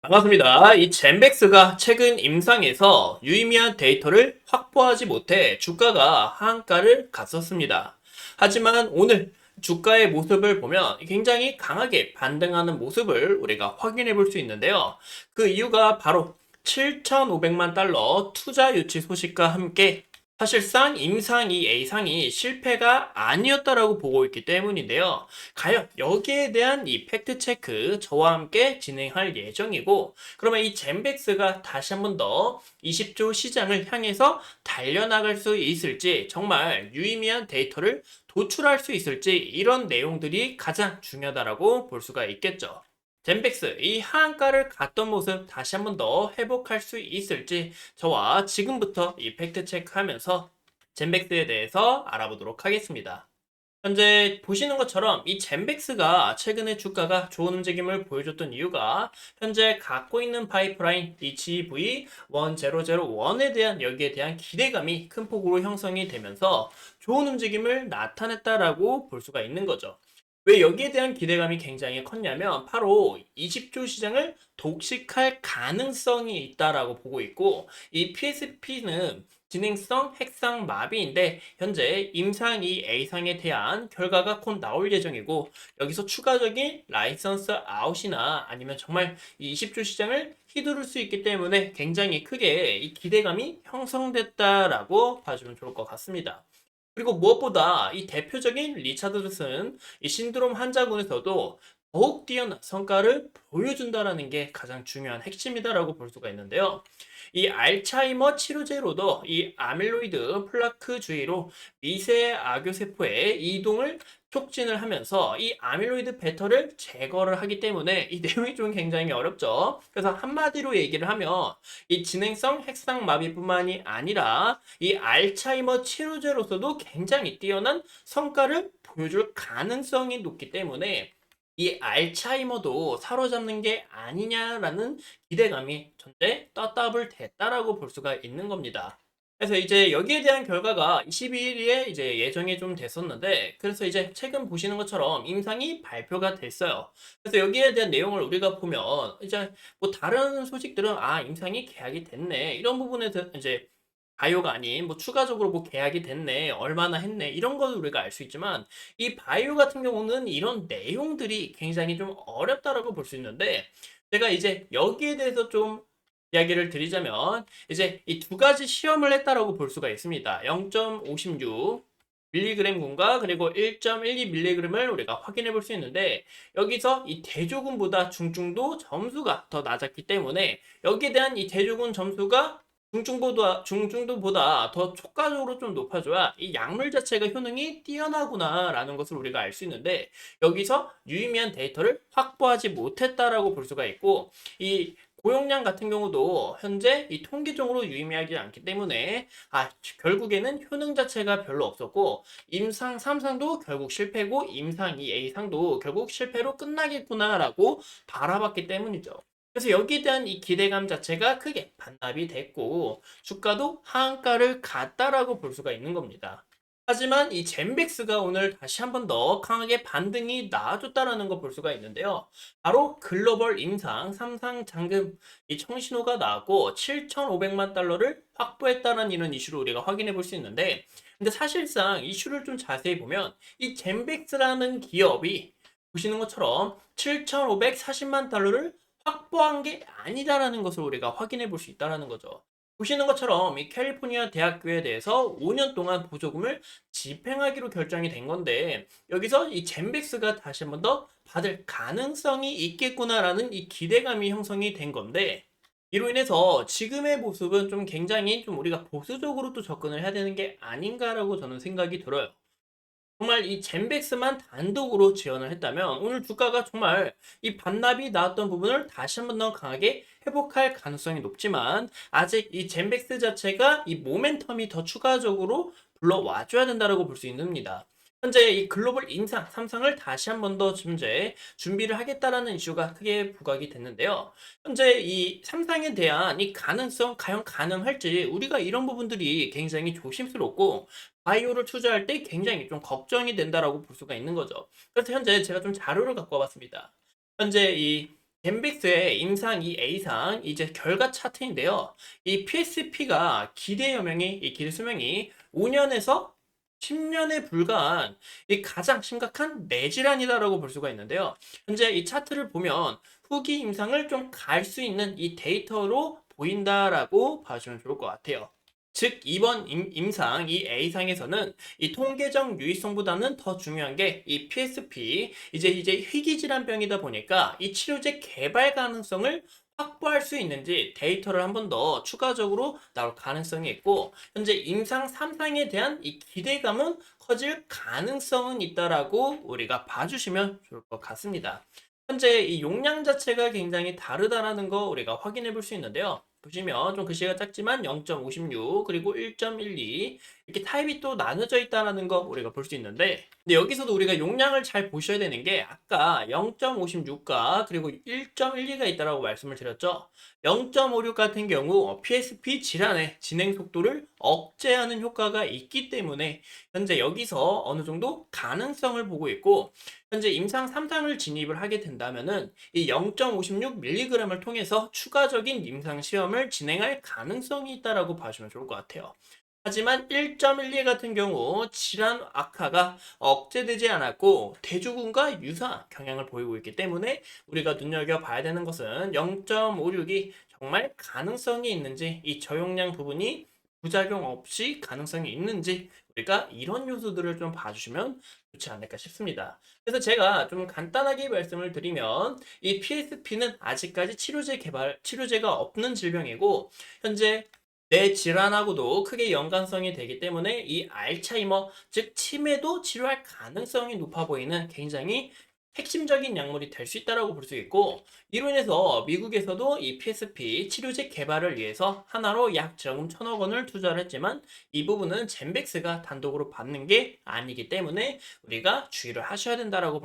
반갑습니다. 이 젠백스가 최근 임상에서 유의미한 데이터를 확보하지 못해 주가가 하한가를 갔었습니다. 하지만 오늘 주가의 모습을 보면 굉장히 강하게 반등하는 모습을 우리가 확인해 볼 수 있는데요. 그 이유가 바로 7,500만 달러 투자 유치 소식과 함께 사실상 임상이 A상이 실패가 아니었다라고 보고 있기 때문인데요. 과연 여기에 대한 이 팩트 체크 저와 함께 진행할 예정이고, 그러면 이 젠백스가 다시 한번 더 20조 시장을 향해서 달려나갈 수 있을지, 정말 유의미한 데이터를 도출할 수 있을지, 이런 내용들이 가장 중요하다라고 볼 수가 있겠죠. 젠백스 이 하한가를 갔던 모습 다시 한번 더 회복할 수 있을지 저와 지금부터 이 팩트 체크하면서 젠백스에 대해서 알아보도록 하겠습니다. 현재 보시는 것처럼 이 젠백스가 최근에 주가가 좋은 움직임을 보여줬던 이유가 현재 갖고 있는 파이프라인 이 GV1001에 대한 여기에 대한 기대감이 큰 폭으로 형성이 되면서 좋은 움직임을 나타냈다라고 볼 수가 있는 거죠. 왜 여기에 대한 기대감이 굉장히 컸냐면 바로 20조 시장을 독식할 가능성이 있다라고 보고 있고, 이 PSP는 진행성 핵상 마비인데 현재 임상이 A상에 대한 결과가 곧 나올 예정이고, 여기서 추가적인 라이선스 아웃이나 아니면 정말 이 20조 시장을 휘두를 수 있기 때문에 굉장히 크게 이 기대감이 형성됐다라고 봐주면 좋을 것 같습니다. 그리고 무엇보다 이 대표적인 리차드슨 이 신드롬 환자군에서도 더욱 뛰어난 성과를 보여준다라는 게 가장 중요한 핵심이다라고 볼 수가 있는데요. 이 알츠하이머 치료제로도 이 아밀로이드 플라크 주위로 미세 악교세포의 이동을 촉진을 하면서 이 아밀로이드 베타를 제거를 하기 때문에 이 내용이 좀 굉장히 어렵죠. 그래서 한마디로 얘기를 하면 이 진행성 핵상 마비뿐만이 아니라 이 알츠하이머 치료제로서도 굉장히 뛰어난 성과를 보여줄 가능성이 높기 때문에 이 알츠하이머도 사로잡는 게 아니냐라는 기대감이 전제 떴다블 됐다라고 볼 수가 있는 겁니다. 그래서 이제 여기에 대한 결과가 22일에 이제 예정이 좀 됐었는데, 그래서 이제 최근 보시는 것처럼 임상이 발표가 됐어요. 그래서 여기에 대한 내용을 우리가 보면 이제 뭐 다른 소식들은 임상이 계약이 됐네, 이런 부분에 이제 바이오가 아닌 뭐 추가적으로 뭐 계약이 됐네, 얼마나 했네, 이런 걸 우리가 알 수 있지만 이 바이오 같은 경우는 이런 내용들이 굉장히 좀 어렵다라고 볼 수 있는데, 제가 이제 여기에 대해서 좀 이야기를 드리자면 이제 이 두 가지 시험을 했다라고 볼 수가 있습니다. 0.56 밀리그램군과 그리고 1.12 밀리그램을 우리가 확인해 볼 수 있는데, 여기서 이 대조군보다 중증도 점수가 더 낮았기 때문에 여기에 대한 이 대조군 점수가 중증도보다 더 촉가적으로 좀 높아져야 이 약물 자체가 효능이 뛰어나구나라는 것을 우리가 알 수 있는데, 여기서 유의미한 데이터를 확보하지 못했다라고 볼 수가 있고, 이 고용량 같은 경우도 현재 이 통계적으로 유의미하지 않기 때문에 결국에는 효능 자체가 별로 없었고, 임상 3상도 결국 실패고 임상 2A상도 결국 실패로 끝나겠구나라고 바라봤기 때문이죠. 그래서 여기에 대한 이 기대감 자체가 크게 반납이 됐고 주가도 하한가를 갔다라고 볼 수가 있는 겁니다. 하지만 이 젠백스가 오늘 다시 한번 더 강하게 반등이 나와줬다라는 거 볼 수가 있는데요. 바로 글로벌 임상 3상 잔금 이 청신호가 나왔고 7,500만 달러를 확보했다는 이런 이슈를 우리가 확인해 볼 수 있는데, 근데 사실상 이슈를 좀 자세히 보면 이 젠백스라는 기업이 보시는 것처럼 7,540만 달러를 확보한 게 아니다라는 것을 우리가 확인해 볼 수 있다는 거죠. 보시는 것처럼 이 캘리포니아 대학교에 대해서 5년 동안 보조금을 집행하기로 결정이 된 건데, 여기서 이 젠백스가 다시 한번 더 받을 가능성이 있겠구나라는 이 기대감이 형성이 된 건데, 이로 인해서 지금의 모습은 좀 굉장히 좀 우리가 보수적으로 또 접근을 해야 되는 게 아닌가라고 저는 생각이 들어요. 정말 이 젠백스만 단독으로 지원을 했다면 오늘 주가가 정말 이 반납이 나왔던 부분을 다시 한번 더 강하게 회복할 가능성이 높지만, 아직 이 젠백스 자체가 이 모멘텀이 더 추가적으로 불러와줘야 된다고 볼 수 있습니다. 현재 이 글로벌 인상 3상을 다시 한번 더 준비를 하겠다라는 이슈가 크게 부각이 됐는데요. 현재 이 3상에 대한 이 가능성 과연 가능할지 우리가 이런 부분들이 굉장히 조심스럽고 바이오를 투자할 때 굉장히 좀 걱정이 된다라고 볼 수가 있는 거죠. 그래서 현재 제가 좀 자료를 갖고 와봤습니다. 현재 이 젠빅스의 임상 2 A상 이제 결과 차트인데요. 이 PSP가 기대 여명이 이 기대 수명이 5년에서 10년에 불과한 이 가장 심각한 뇌질환이다라고 볼 수가 있는데요. 현재 이 차트를 보면 후기 임상을 좀 갈 수 있는 이 데이터로 보인다라고 봐주면 좋을 것 같아요. 즉 이번 임상 이 A상에서는 이 통계적 유의성보다는 더 중요한 게 이 PSP 이제 희귀 질환병이다 보니까 이 치료제 개발 가능성을 확보할 수 있는지 데이터를 한 번 더 추가적으로 나올 가능성이 있고 현재 임상 3상에 대한 이 기대감은 커질 가능성은 있다라고 우리가 봐주시면 좋을 것 같습니다. 현재 이 용량 자체가 굉장히 다르다라는 거 우리가 확인해 볼 수 있는데요. 보시면 좀 글씨가 작지만 0.56 그리고 1.12 이렇게 타입이 또 나눠져 있다는 거 우리가 볼 수 있는데 근데 여기서도 우리가 용량을 잘 보셔야 되는 게 아까 0.56과 그리고 1.12가 있다라고 말씀을 드렸죠. 0.56 같은 경우 PSP 질환의 진행 속도를 억제하는 효과가 있기 때문에 현재 여기서 어느 정도 가능성을 보고 있고 현재 임상 3상을 진입을 하게 된다면은 이 0.56mg을 통해서 추가적인 임상 시험을 진행할 가능성이 있다라고 봐주면 좋을 것 같아요. 하지만 1.12 같은 경우 질환 악화가 억제되지 않았고 대조군과 유사한 경향을 보이고 있기 때문에 우리가 눈여겨봐야 되는 것은 0.56이 정말 가능성이 있는지 이 저용량 부분이 부작용 없이 가능성이 있는지 우리가 이런 요소들을 좀 봐주시면 좋지 않을까 싶습니다. 그래서 제가 좀 간단하게 말씀을 드리면 이 PSP는 아직까지 치료제가 없는 질병이고 현재 뇌 질환하고도 크게 연관성이 되기 때문에 이 알츠하이머, 즉 치매도 치료할 가능성이 높아 보이는 굉장히 핵심적인 약물이 될 수 있다고 볼 수 있고 이로 인해서 미국에서도 이 PSP 치료제 개발을 위해서 하나로 약 저금 1,000억 원을 투자를 했지만 이 부분은 젠백스가 단독으로 받는 게 아니기 때문에 우리가 주의를 하셔야 된다라고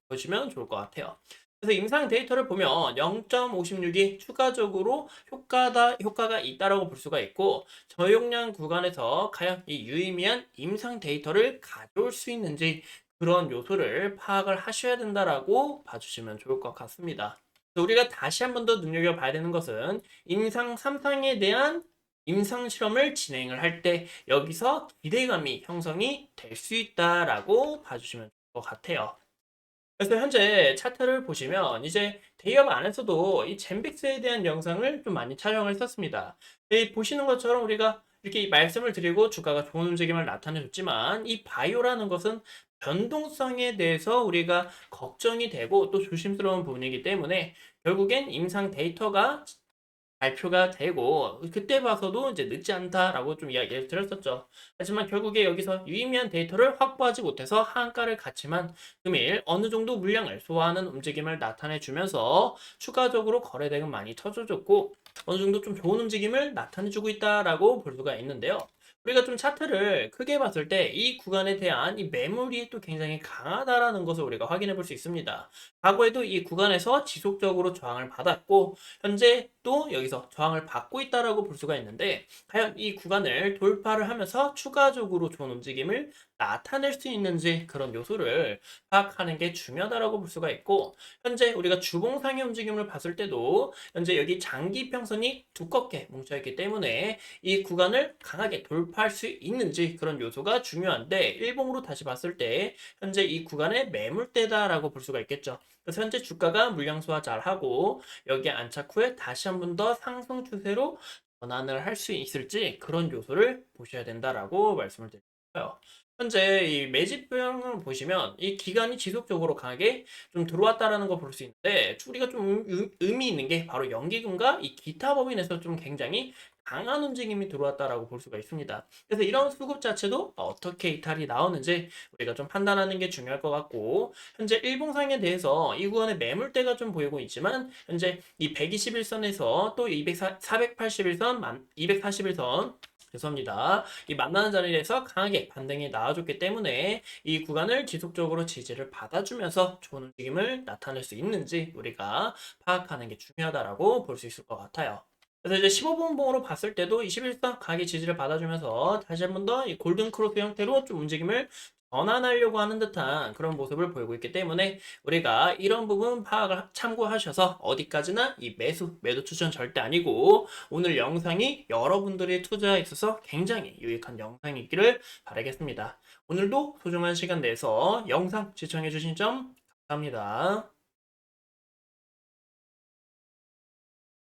보시면 좋을 것 같아요. 그래서 임상 데이터를 보면 0.56이 추가적으로 효과가 있다라고 볼 수가 있고 저용량 구간에서 과연 이 유의미한 임상 데이터를 가져올 수 있는지 그런 요소를 파악을 하셔야 된다라고 봐주시면 좋을 것 같습니다. 우리가 다시 한 번 더 눈여겨봐야 되는 것은 임상 3상에 대한 임상 실험을 진행을 할 때 여기서 기대감이 형성이 될 수 있다라고 봐주시면 좋을 것 같아요. 그래서 현재 차트를 보시면 이제 대기업 안에서도 이 젠빅스에 대한 영상을 좀 많이 촬영을 했었습니다. 보시는 것처럼 우리가 이렇게 말씀을 드리고 주가가 좋은 움직임을 나타내줬지만 이 바이오라는 것은 변동성에 대해서 우리가 걱정이 되고 또 조심스러운 부분이기 때문에 결국엔 임상 데이터가 발표가 되고 그때 봐서도 이제 늦지 않다라고 좀 이야기를 드렸었죠. 하지만 결국에 여기서 유의미한 데이터를 확보하지 못해서 하한가를 갔지만 금일 어느 정도 물량을 소화하는 움직임을 나타내 주면서 추가적으로 거래대금 많이 터져줬고 어느 정도 좀 좋은 움직임을 나타내 주고 있다라고 볼 수가 있는데요. 우리가 좀 차트를 크게 봤을 때 이 구간에 대한 이 매물이 또 굉장히 강하다라는 것을 우리가 확인해 볼 수 있습니다. 과거에도 이 구간에서 지속적으로 저항을 받았고 현재 또 여기서 저항을 받고 있다라고 볼 수가 있는데 과연 이 구간을 돌파를 하면서 추가적으로 좋은 움직임을 나타낼 수 있는지 그런 요소를 파악하는 게 중요하다라고 볼 수가 있고 현재 우리가 주봉상의 움직임을 봤을 때도 현재 여기 장기 평선이 두껍게 뭉쳐있기 때문에 이 구간을 강하게 돌파할 수 있는지 그런 요소가 중요한데 일봉으로 다시 봤을 때 현재 이 구간의 매물대다라고 볼 수가 있겠죠. 그래서 현재 주가가 물량 소화 잘 하고 여기에 안착 후에 다시 한 번 더 상승 추세로 전환을 할 수 있을지 그런 요소를 보셔야 된다라고 말씀을 드릴게요. 현재 이 매집병을 보시면 이 기간이 지속적으로 강하게 좀 들어왔다라는 걸 볼 수 있는데 우리가 좀 의미 있는 게 바로 연기금과 이 기타 법인에서 좀 굉장히 강한 움직임이 들어왔다라고 볼 수가 있습니다. 그래서 이런 수급 자체도 어떻게 이탈이 나오는지 우리가 좀 판단하는 게 중요할 것 같고 현재 일봉상에 대해서 이 구간에 매물대가 좀 보이고 있지만 현재 이 121선에서 또 481선, 241선 죄송합니다. 이 만나는 자리에서 강하게 반등이 나와줬기 때문에 이 구간을 지속적으로 지지를 받아주면서 좋은 움직임을 나타낼 수 있는지 우리가 파악하는 게 중요하다라고 볼 수 있을 것 같아요. 그래서 이제 15분봉으로 봤을 때도 21선 강하게 지지를 받아주면서 다시 한 번 더 이 골든 크로스 형태로 좀 움직임을 전환하려고 하는 듯한 그런 모습을 보이고 있기 때문에 우리가 이런 부분 파악을 참고하셔서 어디까지나 이 매도 추천 절대 아니고 오늘 영상이 여러분들의 투자에 있어서 굉장히 유익한 영상이기를 바라겠습니다. 오늘도 소중한 시간 내서 영상 시청해주신 점 감사합니다.